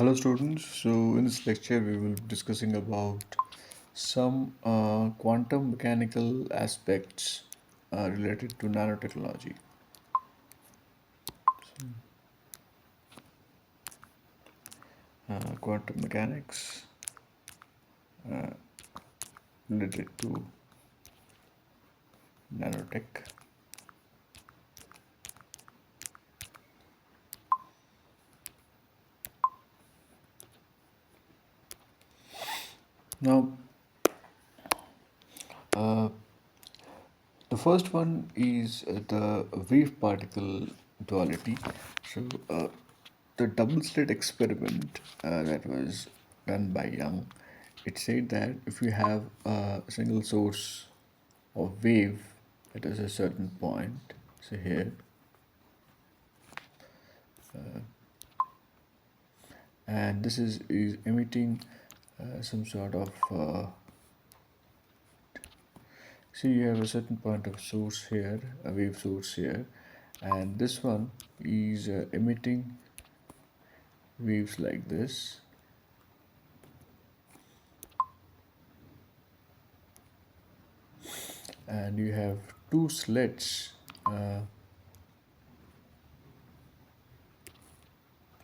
Hello students, so in this lecture we will be discussing about some quantum mechanical aspects related to nanotechnology. Quantum mechanics related to nanotech. Now, uh, the first one is the wave particle duality. So, the double slit experiment that was done by Young, it said that if you have a single source of wave at a certain point, say here, and this is emitting some sort of see, you have a certain point of source here, a wave source here, and this one is emitting waves like this, and you have two slits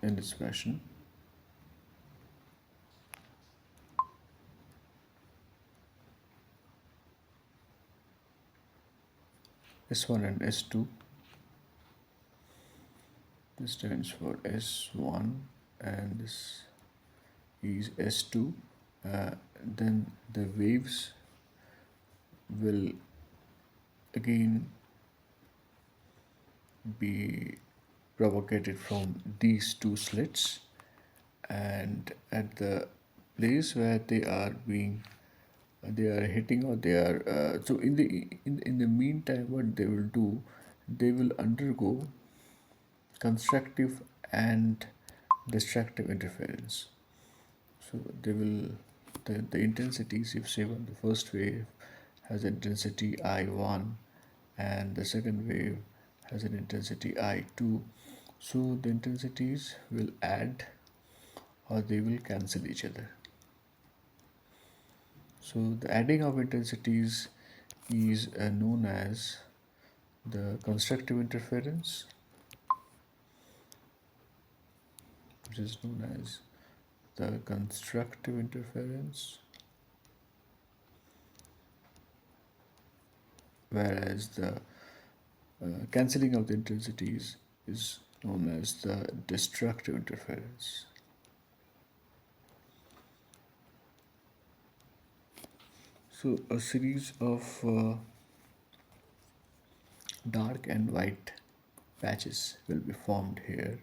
in this fashion. S1 and S2. This stands for S1 and this is S2. Then the waves will again be propagated from these two slits, and at the place where they are hitting, or they are so in the meantime what they will do, they will undergo constructive and destructive interference. So they will the intensities, if say when the first wave has intensity I1 and the second wave has an intensity I2, so the intensities will add or they will cancel each other. So the adding of intensities is known as the constructive interference, which is known as the constructive interference, whereas the cancelling of the intensities is known as the destructive interference. So a series of dark and white patches will be formed here.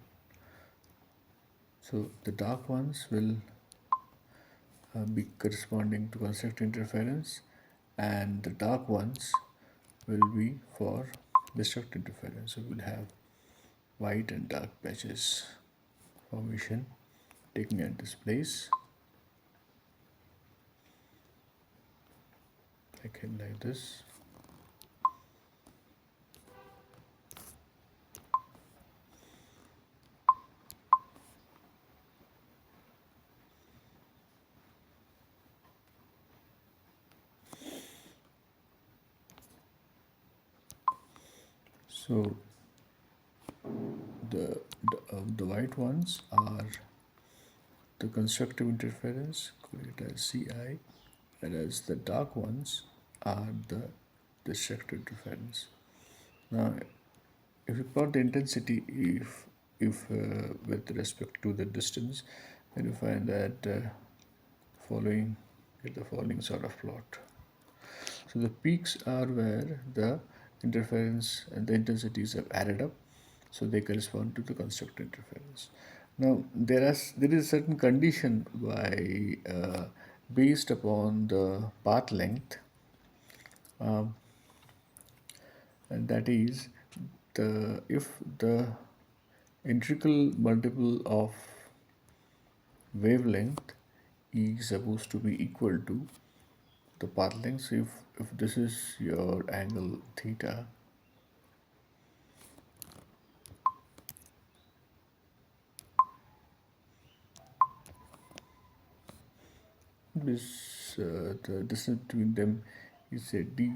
So the dark ones will be corresponding to constructive interference, and the dark ones will be for destructive interference. So we'll have white and dark patches formation taking at this place, like this. So the white ones are the constructive interference, call it as CI, whereas the dark ones are the destructive interference. Now, if you plot the intensity, if with respect to the distance, then you find that following get the following sort of plot. So the peaks are where the interference and the intensities have added up, so they correspond to the constructive interference. Now there is a certain condition by based upon the path length, and that is the if the integral multiple of wavelength is supposed to be equal to the path length. So if this is your angle theta, This the distance between them is a d.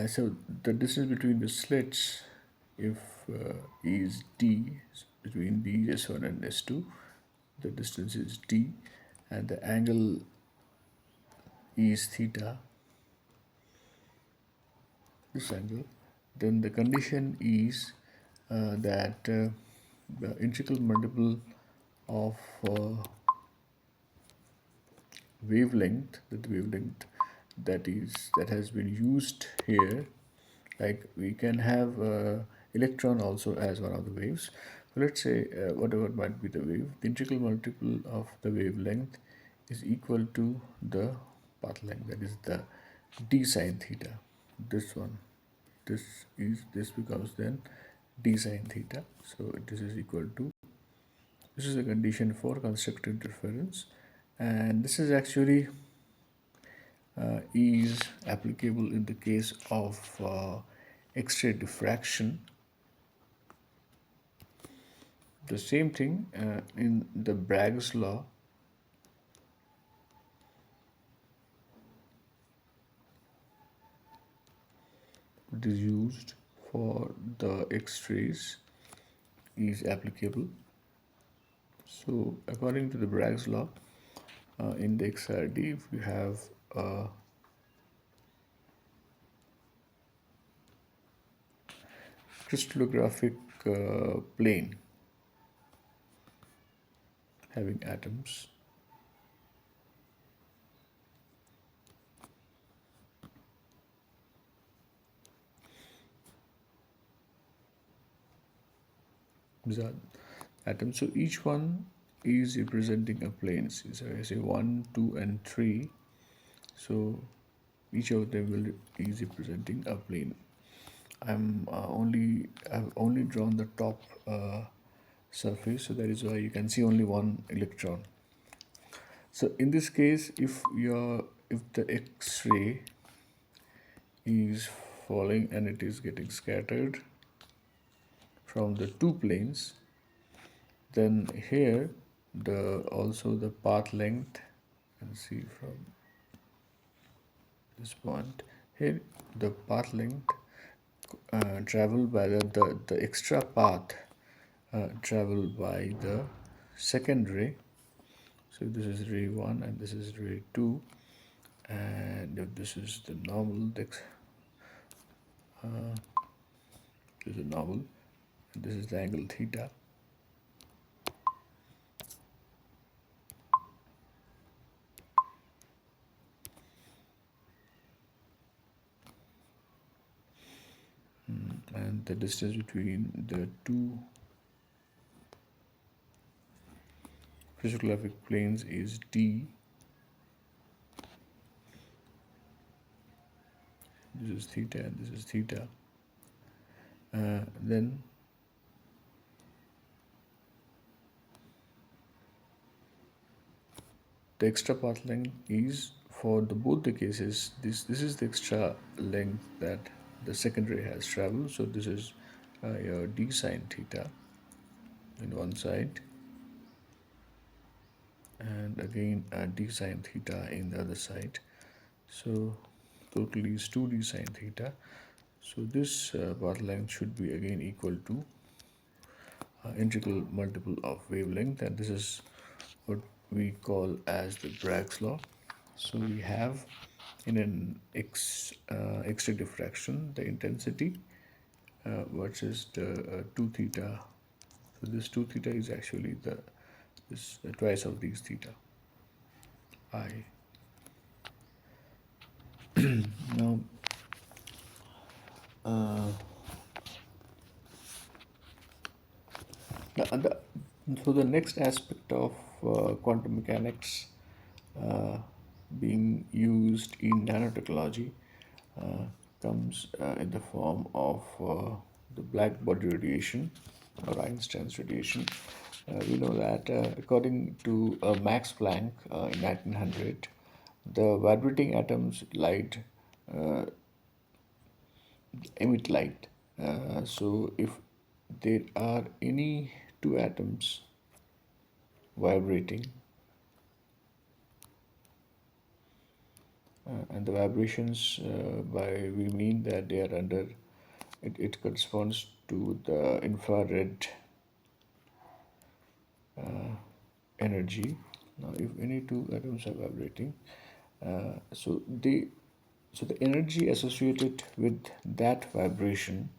So the distance between the slits, if is d, between d s1 and s2, the distance is d, and the angle is theta, this angle, then the condition is that the integral multiple of wavelength that has been used here, like we can have electron also as one of the waves. So let's say whatever might be the wave, the integral multiple of the wavelength is equal to the path length, that is the d sine theta. This one, this becomes then d sine theta. So this is equal to, this is a condition for constructive interference, and this is actually is applicable in the case of X-ray diffraction. The same thing in the Bragg's law. It is used for the X-rays is applicable. So according to the Bragg's law, in the XRD, if you have a crystallographic plane having atoms, these are atoms, so each one is representing a plane. So I say 1, 2 and 3, so each of them is representing a plane. I've only drawn the top surface, so that is why you can see only one electron. So in this case, if the X-ray is falling and it is getting scattered from the two planes, then here also the path length, you can see from this point here, the path length traveled by the extra path traveled by the second ray. So this is ray 1 and this is ray 2, and if this is the normal, this is the normal, and this is the angle theta. And the distance between the two crystallographic planes is d. This is theta and this is theta. Then the extra path length is for both the cases. This is the extra length that the second ray has traveled. So this is your d sine theta in one side, and again d sine theta in the other side. So totally is 2d sine theta. So this path length should be again equal to integral multiple of wavelength, and this is what we call as the Bragg's law. So we have in an X-ray diffraction the intensity versus the 2 theta. So this 2 theta is actually this twice of these theta I. Now so the next aspect of quantum mechanics being used in nanotechnology comes in the form of the black body radiation or Einstein's radiation. We know that according to Max Planck in 1900, the vibrating atoms emit light. So if there are any two atoms vibrating, and the vibrations by we mean that they are under it corresponds to the infrared energy. Now if any two atoms are vibrating, so the energy associated with that vibration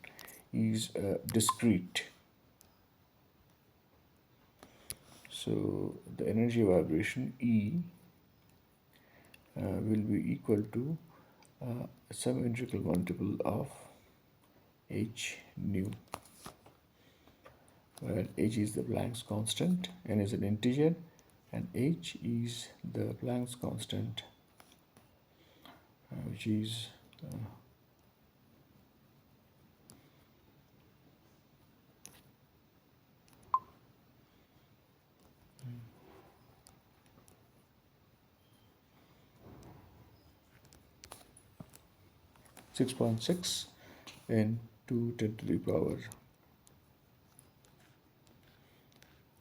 is discrete. So the energy vibration E will be equal to some integral multiple of h nu, where h is the Planck's constant, n is an integer, and h is the Planck's constant, which is 6.6 into 10 to the power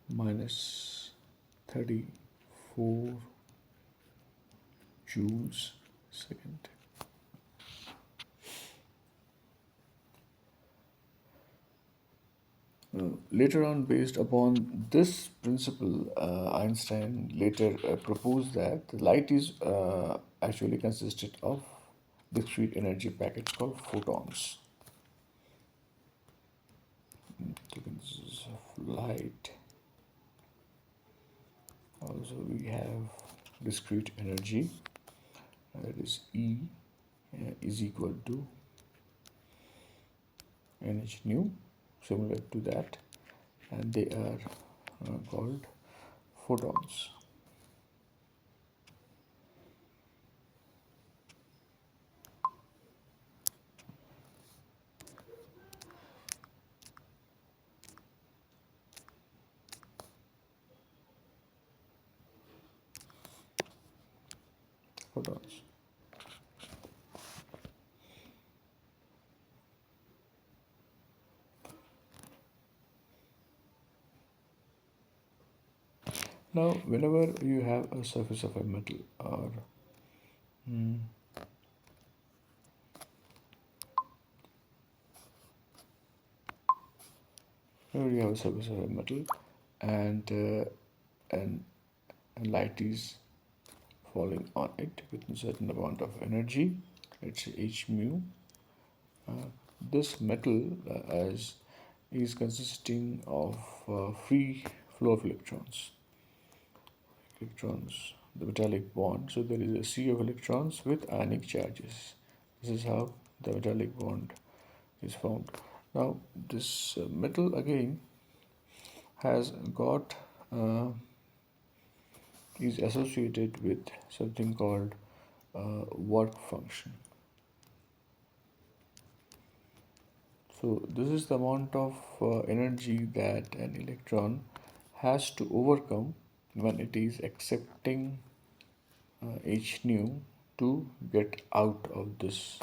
minus 34 joules second. Later on, based upon this principle, Einstein later proposed that the light is actually consisted of discrete energy packets called photons. So this is of light. Also, we have discrete energy, that is E is equal to nh nu, similar to that, and they are called photons. Photons. Now, whenever you have a surface of a metal, or whenever you have a surface of a metal, and and light is falling on it with a certain amount of energy, let's say h mu, this metal as is consisting of free flow of electrons. The metallic bond. So there is a sea of electrons with ionic charges. This is how the metallic bond is formed. Now this metal again has got is associated with something called work function. So this is the amount of energy that an electron has to overcome when it is accepting h nu to get out of this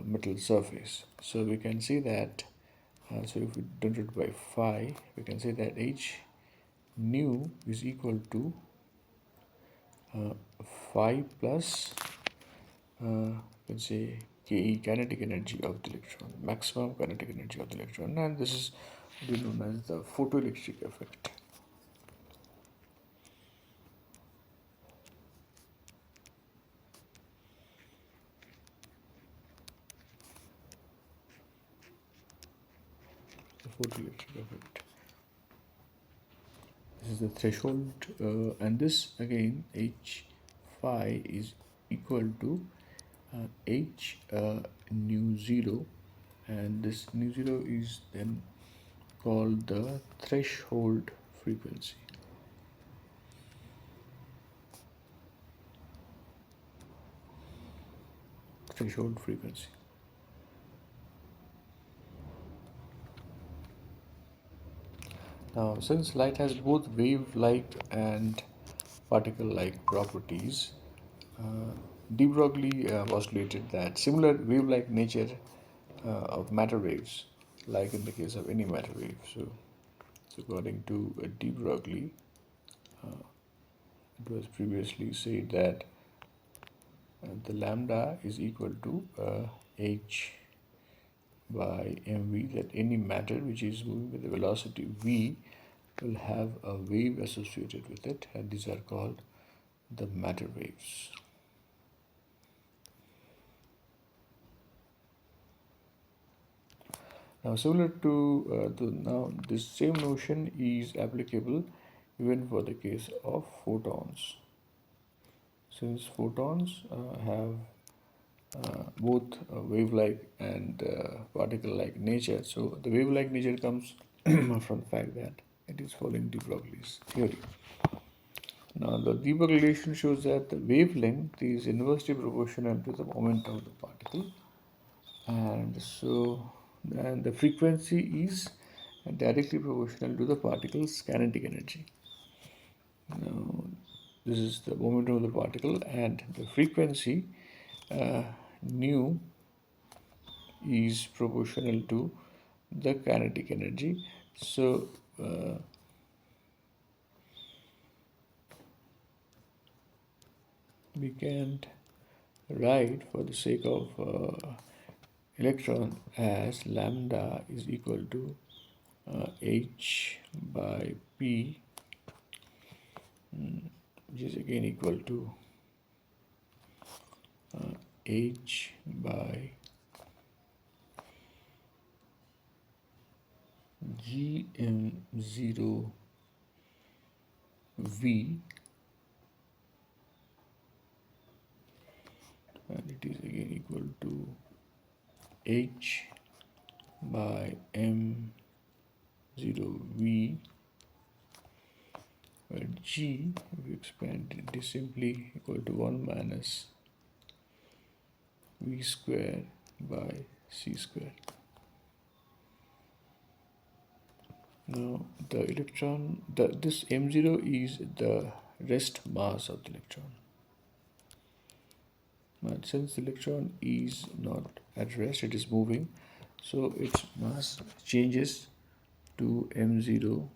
metal surface. So we can see that, so if we denote it by phi, we can say that h nu is equal to phi plus, let's say, Ke, kinetic energy of the electron, maximum kinetic energy of the electron, and this is known as the photoelectric effect. The photoelectric effect. This is the threshold, and this again h phi is equal to h nu 0, and this nu 0 is then called the threshold frequency. Threshold frequency. Now, since light has both wave-like and particle-like properties, de Broglie postulated that similar wave-like nature of matter waves, like in the case of any matter wave. So according to de Broglie, it was previously said that the lambda is equal to h by mv, that any matter which is moving with the velocity v will have a wave associated with it, and these are called the matter waves. Now, similar to now, this same notion is applicable even for the case of photons. Since photons have both wave-like and particle-like nature, so the wave-like nature comes from the fact that it is following de Broglie's theory. Now, the de Broglie relation shows that the wavelength is inversely proportional to the momentum of the particle, and the frequency is directly proportional to the particle's kinetic energy. Now, this is the momentum of the particle, and the frequency nu is proportional to the kinetic energy. So we can write, for the sake of electron, as lambda is equal to h by p, which is again equal to h by gm0 v, and it is again equal to h by m0 v, where g, if we expand it, is simply equal to 1 minus v square by c square. Now, the electron, this m0 is the rest mass of the electron. But since the electron is not at rest, it is moving, so its mass changes to m0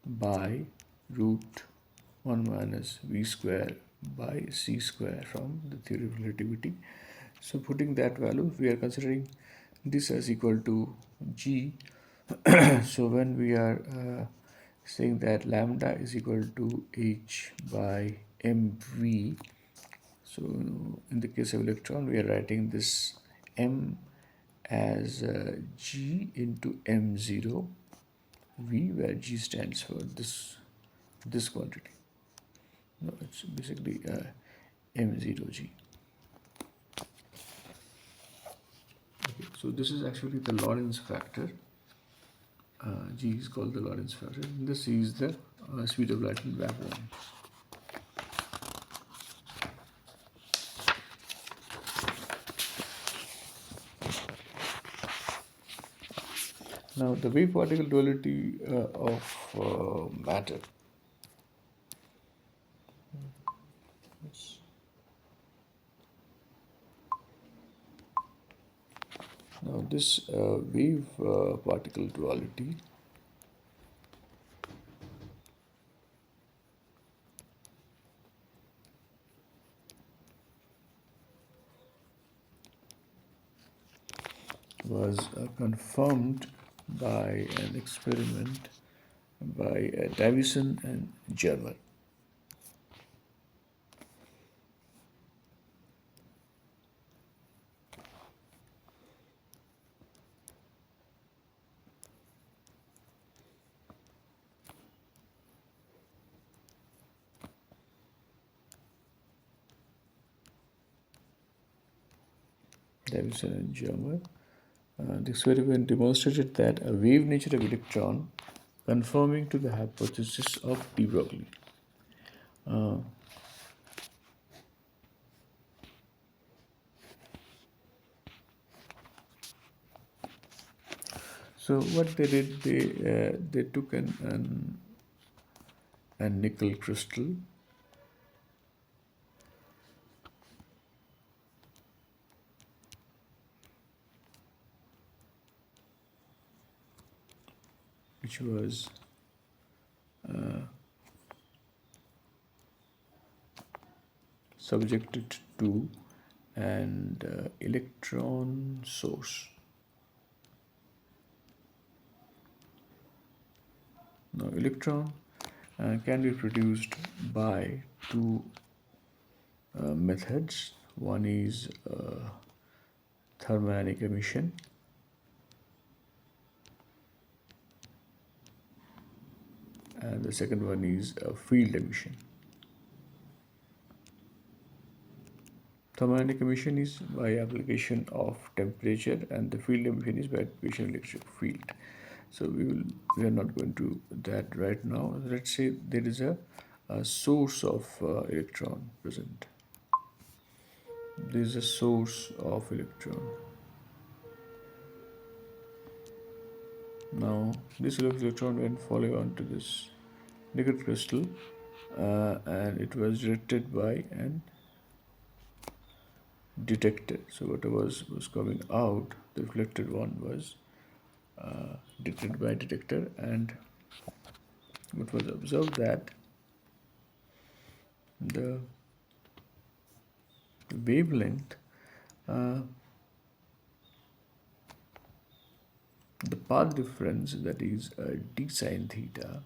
by root 1 minus v square by c square from the theory of relativity. So putting that value, we are considering this as equal to g. So when we are saying that lambda is equal to h by mv, so in the case of electron, we are writing this m as g into m0 v, where g stands for this quantity. No, it's basically m0g. Okay, so this is actually the Lorentz factor. G is called the Lorentz factor. This is the speed of light in vacuum. Now, the wave particle duality of matter. Now, this wave particle duality was confirmed by an experiment by Davison and Germer. Davison and Germer. The experiment demonstrated that a wave nature of electron conforming to the hypothesis of de Broglie. So what they did, they took a nickel crystal, which was subjected to an electron source. Now, electron can be produced by two methods. One is thermionic emission, and the second one is field emission. Thermionic emission is by application of temperature, and the field emission is by application of electric field. So we are not going to that right now. Let's say there is a source of electron present. There is a source of electron. Now this electron went falling onto this nickel crystal, and it was directed by an detector. So whatever was coming out, the reflected one was detected by detector, and it was observed that the wavelength, the path difference, that is d sine theta,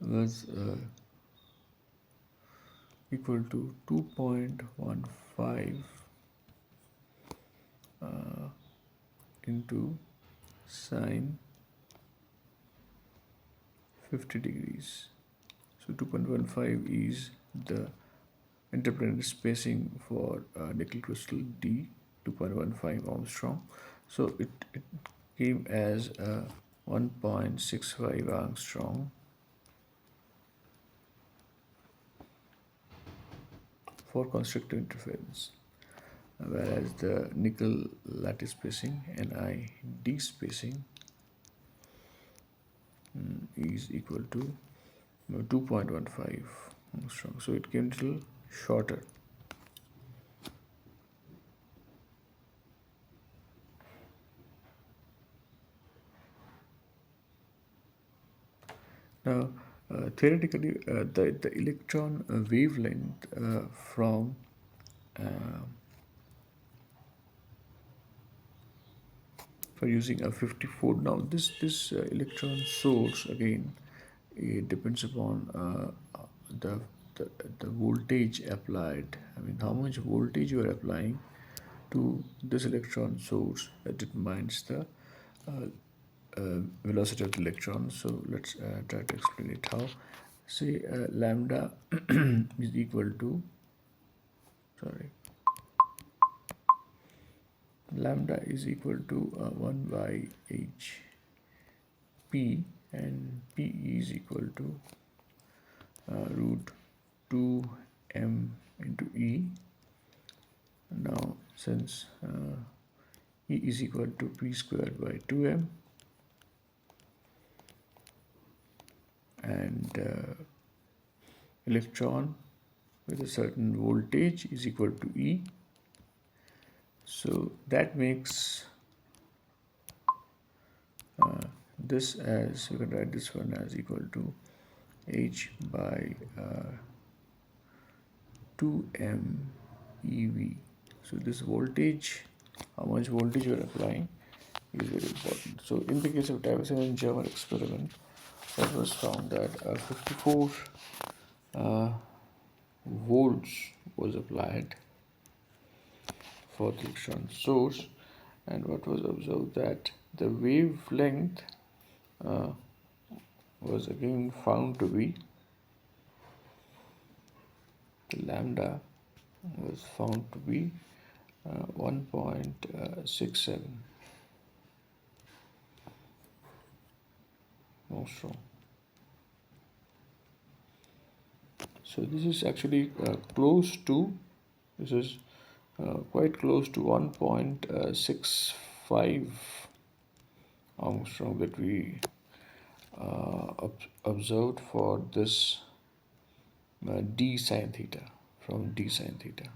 was equal to 2.15 into sine 50 degrees. So 2.15 is the interplanetary spacing for nickel crystal D, 2.15 Armstrong. So it came as 1.65 Armstrong for constructive interference, whereas the nickel lattice spacing, Ni spacing, is equal to 2.15 Armstrong. So it came a little shorter. Now, theoretically, the electron wavelength from for using a 54. Now, this electron source, again, it depends upon the, the the voltage applied. I mean, how much voltage you are applying to this electron source that determines the velocity of the electron. So let's try to explain it how. Say lambda is equal to, sorry, lambda is equal to 1 by h p, and p is equal to root 2 m into e. Now, since e is equal to p squared by 2m, and electron with a certain voltage is equal to E, so that makes this as, you can write this one as equal to h by 2m EV. So this voltage, how much voltage you are applying, is very important. So in the case of Davison and German experiment, it was found that 54 volts was applied for the electron source, and what was observed that the wavelength was again found to be, the lambda was found to be 1.67 Armstrong. So this is actually close to, this is quite close to 1.65 Armstrong that we observed for this d sine theta, from d sine theta.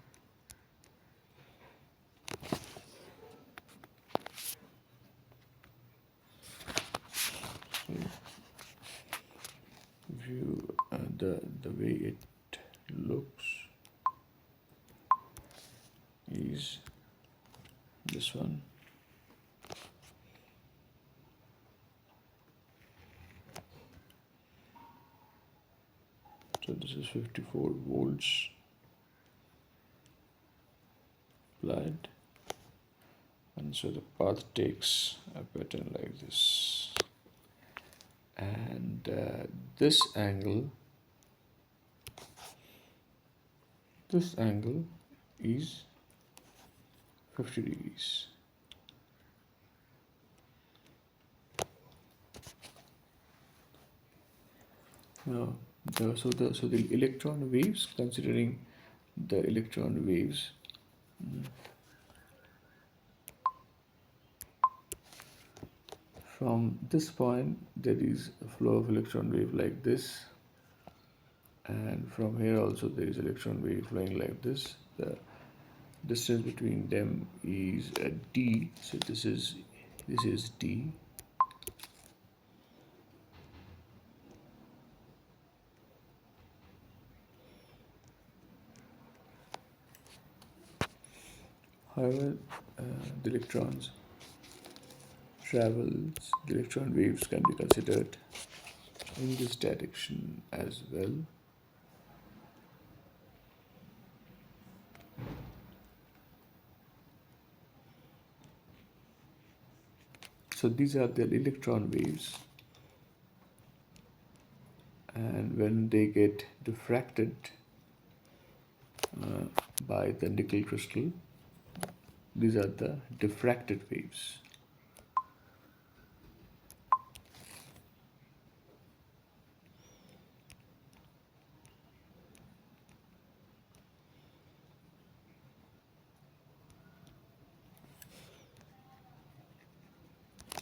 the way it looks is this one. So this is 54 volts applied, and so the path takes a pattern like this, and this angle is 50 degrees. Now, the electron waves, considering the electron waves, from this point there is a flow of electron wave like this, and from here also there is electron wave flowing like this. The distance between them is d, so this is d. However, the electrons travels, the electron waves can be considered in this direction as well. So these are the electron waves, and when they get diffracted by the nickel crystal, these are the diffracted waves.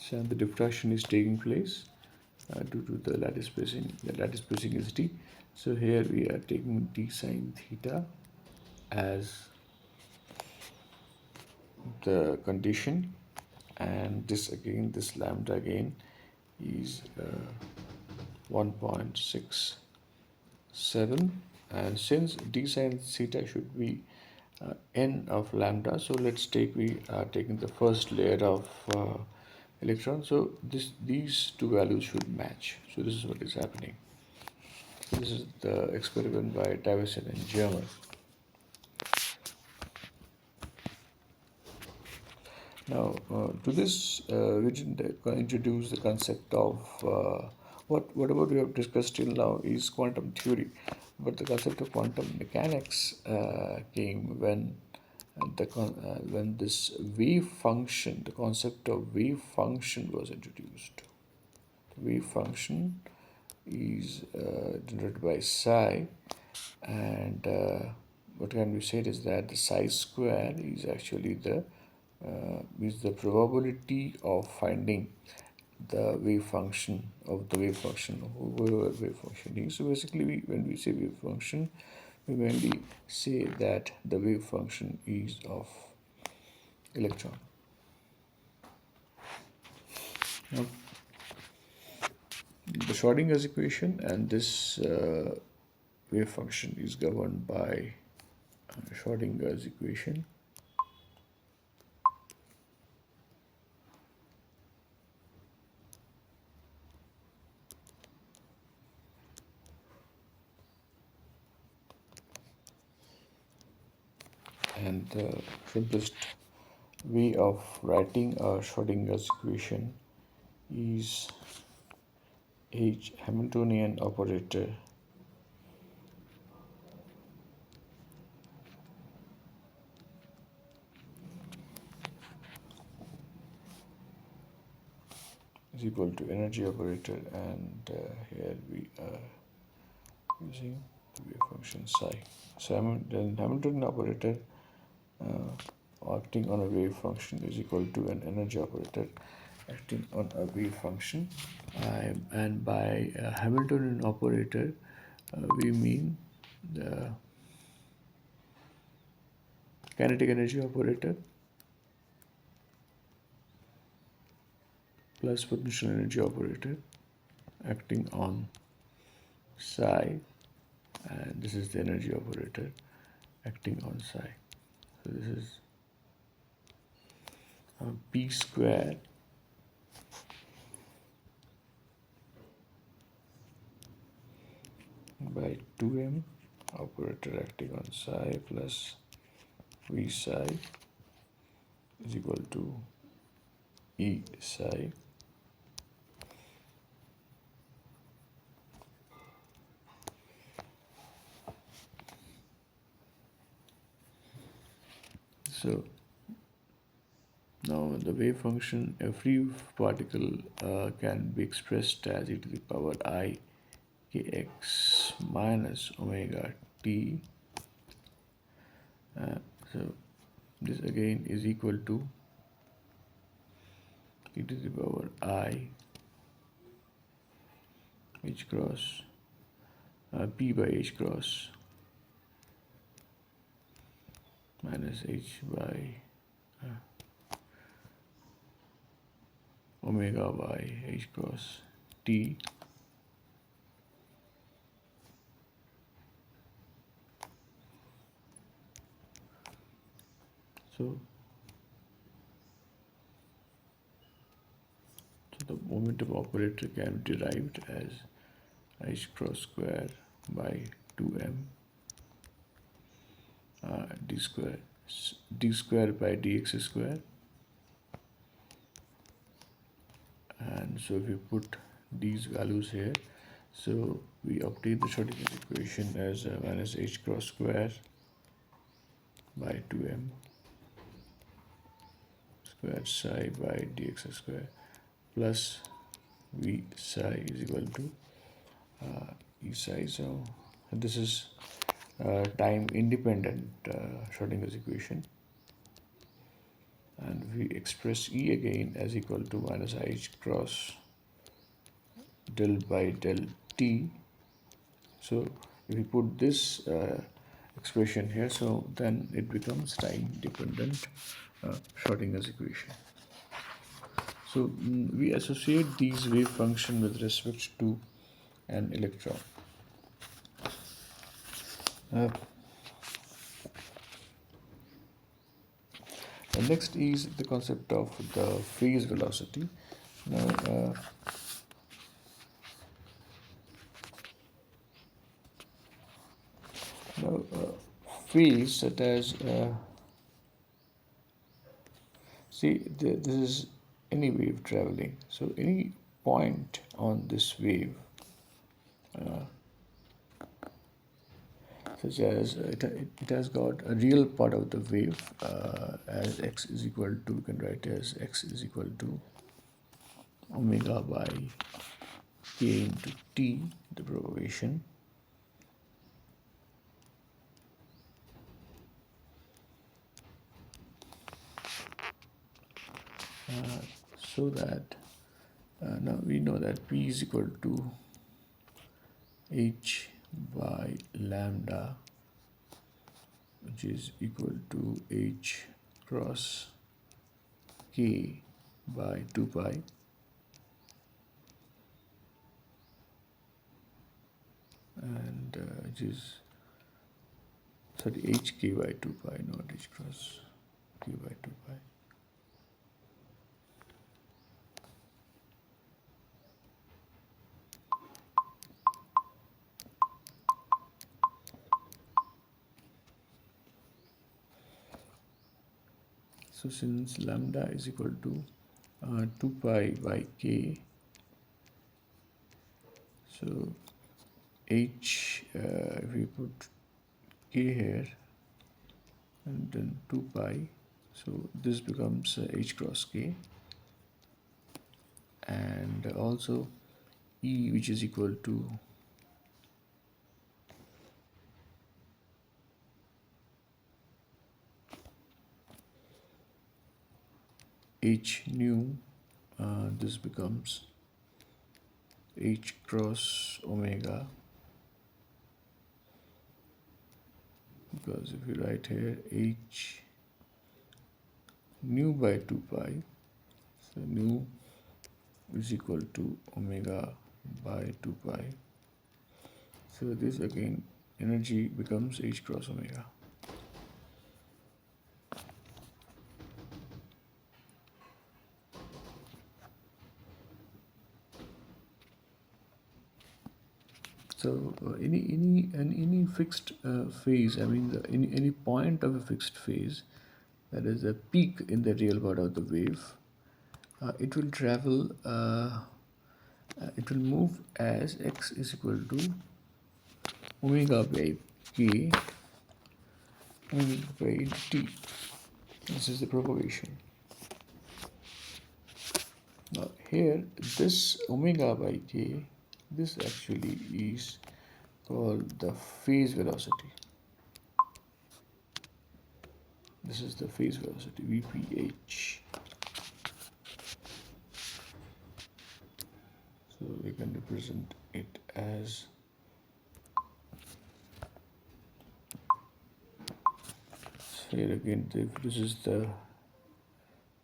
So the diffraction is taking place due to the lattice spacing. The lattice spacing is d. So here we are taking d sine theta as the condition, and this lambda again is 1.67, and since d sine theta should be n of lambda, so we are taking the first layer of electron, so these two values should match. So this is what is happening. So this is the experiment by Davison and Germer. Now, to this, we didn't introduce the concept of whatever we have discussed till now is quantum theory, but the concept of quantum mechanics came when when this wave function, the concept of wave function was introduced. The wave function is denoted by psi, and what can be said is that the psi square is actually the probability of finding the wave function of the wave function, whatever wave function is. So basically, when we say wave function, we mainly say that the wave function is of electron. Now, the Schrödinger's equation and this wave function is governed by Schrödinger's equation. And the simplest way of writing a Schrödinger's equation is H Hamiltonian operator is equal to energy operator, and here we are using the wave function psi. So then Hamiltonian operator acting on a wave function is equal to an energy operator acting on a wave function, and by Hamiltonian operator we mean the kinetic energy operator plus potential energy operator acting on psi and this is the energy operator acting on psi. So this is p square by 2m operator acting on psi plus v psi is equal to e psi. So now the wave function, a free particle can be expressed as e to the power I kx minus omega t. So this again is equal to e to the power I h cross p by h cross minus h by omega by h cross t. So the momentum operator can be derived as h cross square by 2m d square by dx square. And so if we put these values here, so we obtain the Schrodinger equation as minus h cross square by 2m square psi by dx square plus v psi is equal to e psi. So this is time independent Schrodinger's equation, and we express E again as equal to minus h cross del by del t. So if we put this expression here, so then it becomes time dependent Schrodinger's equation. So we associate these wave function with respect to an electron. And next is the concept of the phase velocity. Now, phase such as this is any wave traveling. So any point on this wave, such as it has got a real part of the wave as x is equal to, we can write as x is equal to omega by k into t, the propagation. So that now we know that p is equal to h by lambda, which is equal to h cross k by 2 pi, and which is hk by 2 pi, not h cross k by 2 pi. So since lambda is equal to 2 pi by k, so h, if we put k here and then 2 pi, so this becomes h cross k, and also E, which is equal to h nu, this becomes h cross omega, because if you write here h nu by 2 pi, so nu is equal to omega by 2 pi. So this again energy becomes h cross omega. So any fixed phase, I mean any point of a fixed phase, that is a peak in the real part of the wave, it will travel. It will move as x is equal to omega by k omega by t. This is the propagation. Now here, this omega by k, this actually is called the phase velocity. This is the phase velocity, Vph. So we can represent it as here again. This is the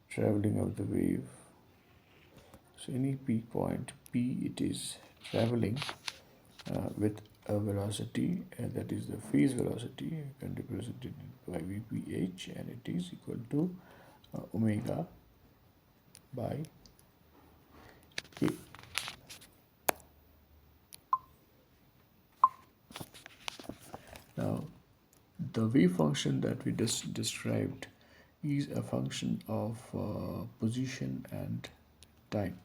traveling of the wave. So any peak point P, it is traveling with a velocity, and that is the phase velocity. You can represent it by Vph, and it is equal to omega by k. Now, the wave function that we just described is a function of position and time,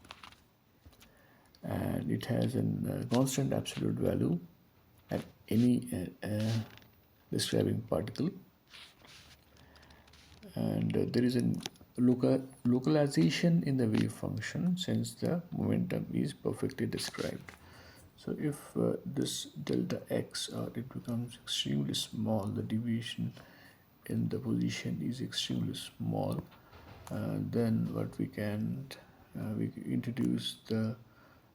and it has a constant absolute value at any describing particle, and there is a localization in the wave function since the momentum is perfectly described. So if this delta x, it becomes extremely small, the deviation in the position is extremely small, then what we can we introduce the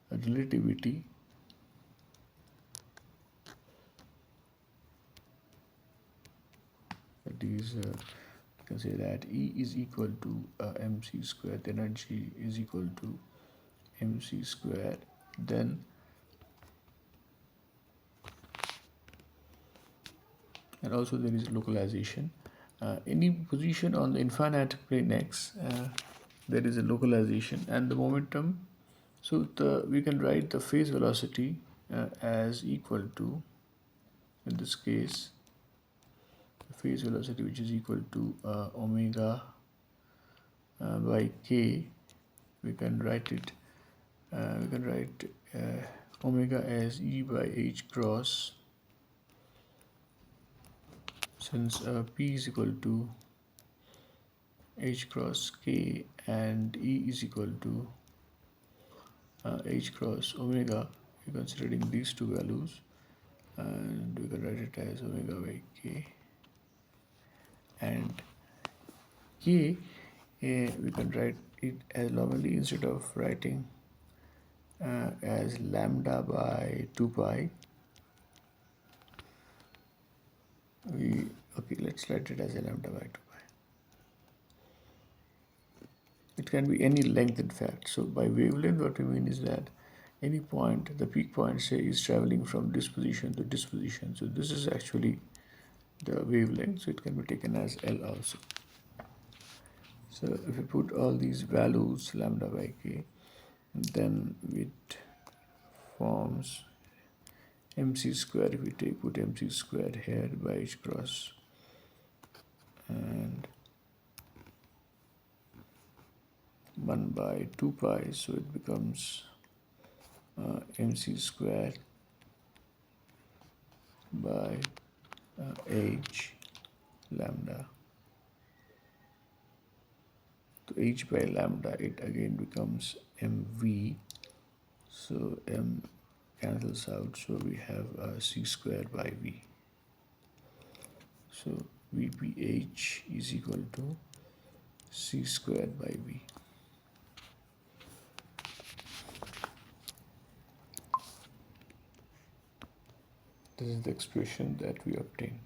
relativity. That is, you can say that E is equal to mc squared. The energy is equal to mc squared. Then, and also there is localization. Any position on the infinite plane x, there is a localization, and the momentum. So we can write the phase velocity as equal to, in this case, the phase velocity, which is equal to omega by k. We can write it. We can write omega as E by h cross, since P is equal to h cross k and E is equal to h cross omega. We're considering these two values, and we can write it as omega by k, and k we can write it as normally, instead of writing as lambda by 2 pi, let's write it as a lambda by 2 pi. It can be any length, in fact. So by wavelength, what we mean is that any point, the peak point, say, is traveling from this position to this position. So this is actually the wavelength, so it can be taken as L also. So if we put all these values, lambda by k, then it forms mc square. If we put mc squared here by h cross, and 1 by 2 pi, so it becomes mc squared by h lambda. So h by lambda, it again becomes mv, so m cancels out, so we have c squared by v. So vph is equal to c squared by v. This is the expression that we obtain.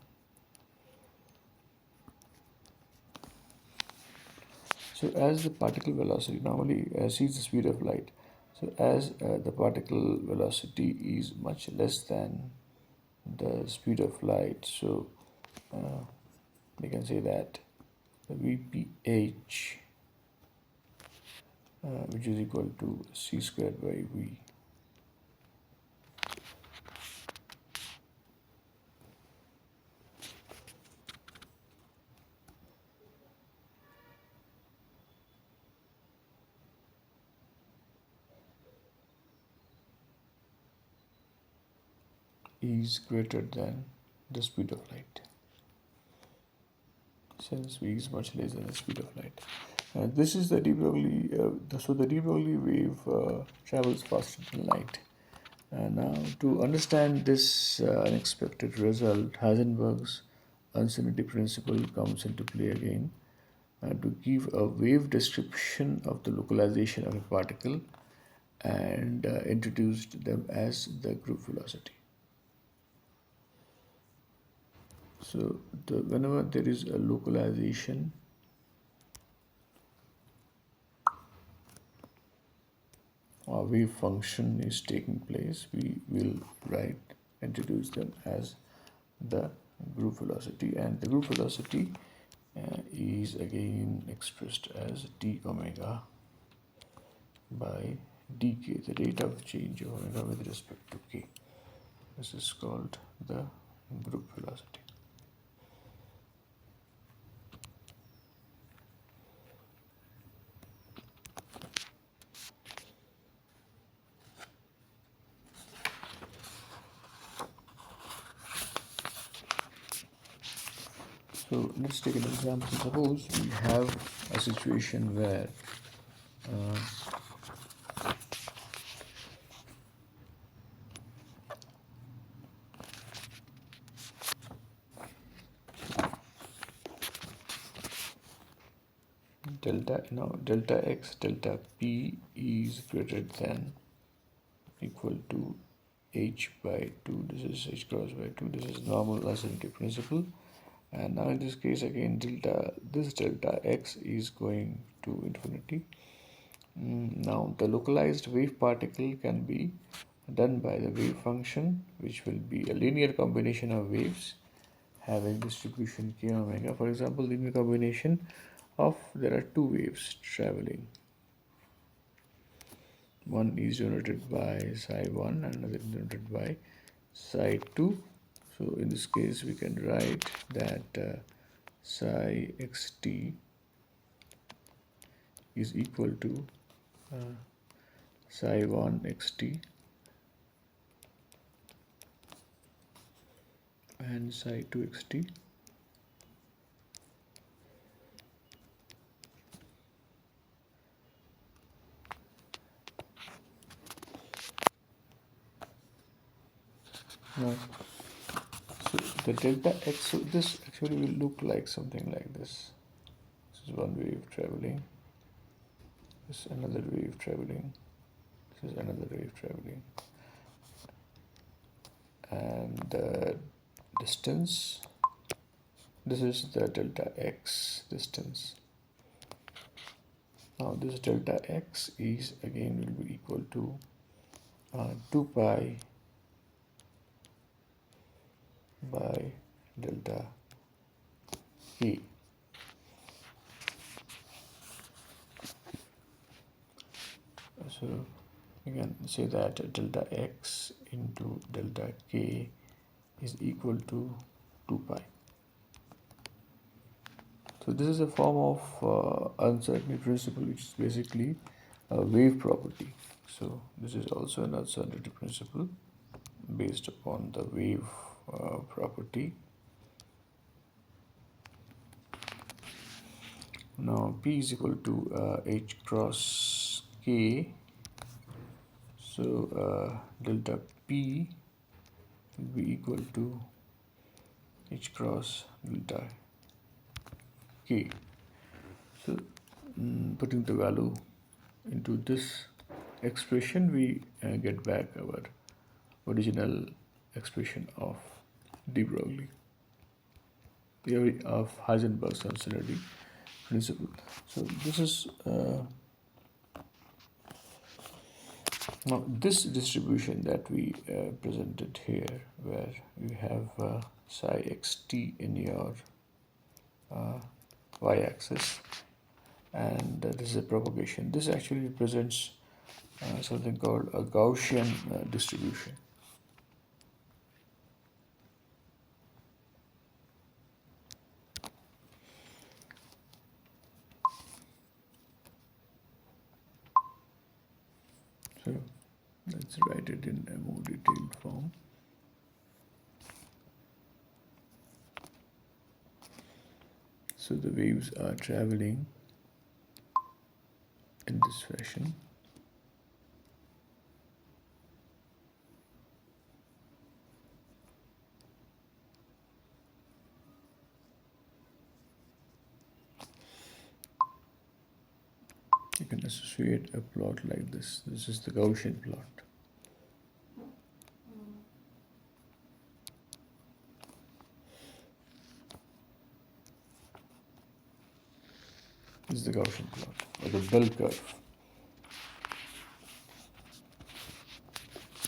So as the particle velocity normally sees the speed of light, so as the particle velocity is much less than the speed of light. So we can say that the VPH, which is equal to c squared by v. Is greater than the speed of light, since v is much less than the speed of light. This is the de Broglie. So the de Broglie wave travels faster than light. Now, to understand this unexpected result, Heisenberg's uncertainty principle comes into play again to give a wave description of the localization of a particle, and introduced them as the group velocity. So whenever there is a localization or wave function is taking place, we will introduce them as the group velocity, and the group velocity is again expressed as d omega by dk, the rate of change of omega with respect to k. This is called the group velocity. So let's take an example. Suppose we have a situation where delta x delta p is greater than equal to h by 2. This is h cross by 2. This is normal uncertainty principle. And now in this case again this delta x is going to infinity. Now the localized wave particle can be done by the wave function, which will be a linear combination of waves having distribution k omega. For example, linear combination of there are two waves traveling. One is denoted by psi 1 and another is denoted by psi 2. So in this case we can write that psi xt is equal to psi 1 xt and psi 2 xt. Now, so the delta x, so this actually will look like something like this. This is one wave traveling. This is another wave traveling. This is another wave traveling. And the distance, this is the delta x distance. Now this delta x is again will be equal to 2 pi by delta k. So you can say that delta x into delta k is equal to 2 pi. So this is a form of uncertainty principle, which is basically a wave property. So this is also an uncertainty principle based upon the wave property. Now P is equal to H cross K. So delta P will be equal to H cross delta K. So putting the value into this expression, we get back our original expression of de Broglie theory of Heisenberg's uncertainty principle. So this is Now this distribution that we presented here, where you have psi xt in your y-axis, and this is a propagation. This actually represents something called a Gaussian distribution. So let's write it in a more detailed form. So the waves are traveling in this fashion. You can associate a plot like this. This is the Gaussian plot. This is the Gaussian plot, or the bell curve.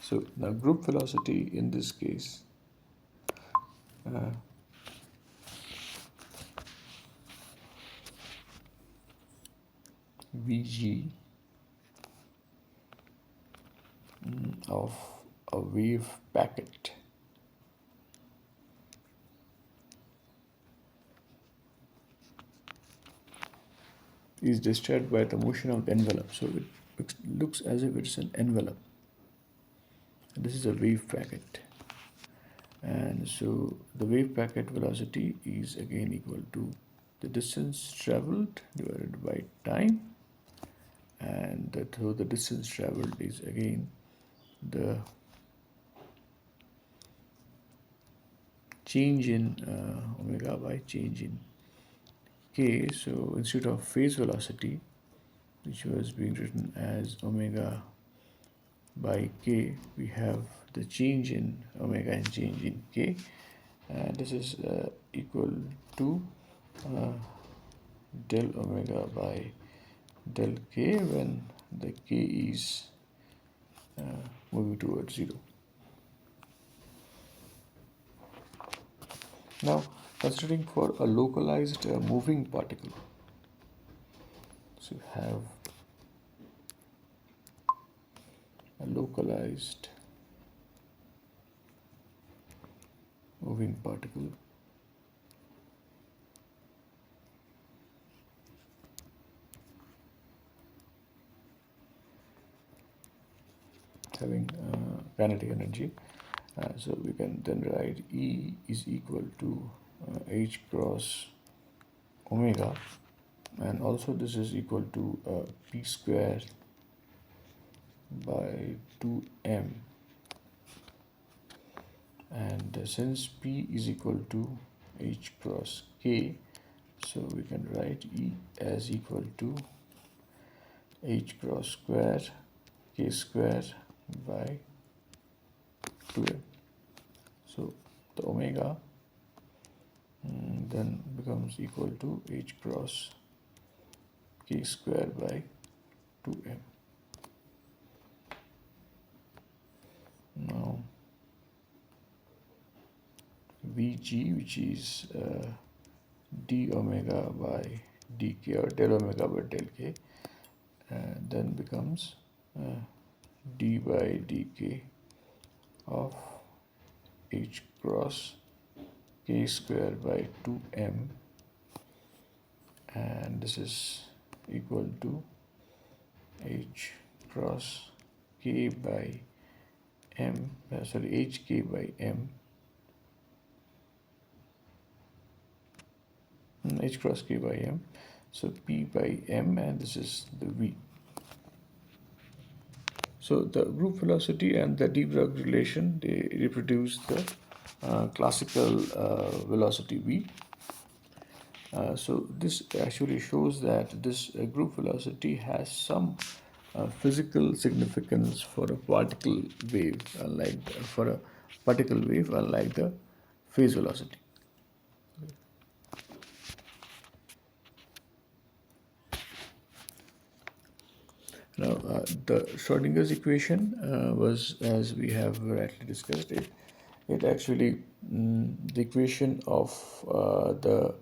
So now group velocity in this case Vg of a wave packet is disturbed by the motion of the envelope. So it looks as if it's an envelope. This is a wave packet. And so the wave packet velocity is again equal to the distance traveled divided by time. And so the distance traveled is again the change in omega by change in k. So instead of phase velocity, which was being written as omega by k, we have the change in omega and change in k. This is equal to del omega by del k when the k is moving towards 0. Now, considering for a localized moving particle, so you have a localized moving particle having kinetic energy. So we can then write E is equal to h cross omega, and also this is equal to p square by 2m, and since p is equal to h cross k, so we can write E as equal to h cross square k square by 2m. So the omega then becomes equal to h cross k square by 2m. Now Vg, which is d omega by dk, or del omega by del k, then becomes d by dk of h cross k square by 2m, and this is equal to h cross k by m, hk by m, h cross k by m, so p by m, and this is the v. So the group velocity and the de Broglie relation, they reproduce the classical velocity v. So this actually shows that this group velocity has some physical significance for a particle wave, unlike for a particle wave, unlike the phase velocity. Now, the Schrodinger's equation was, as we have rightly discussed it, it actually the equation of the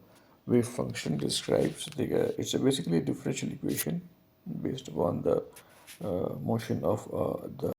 wave function describes it's a basically a differential equation based upon the motion of the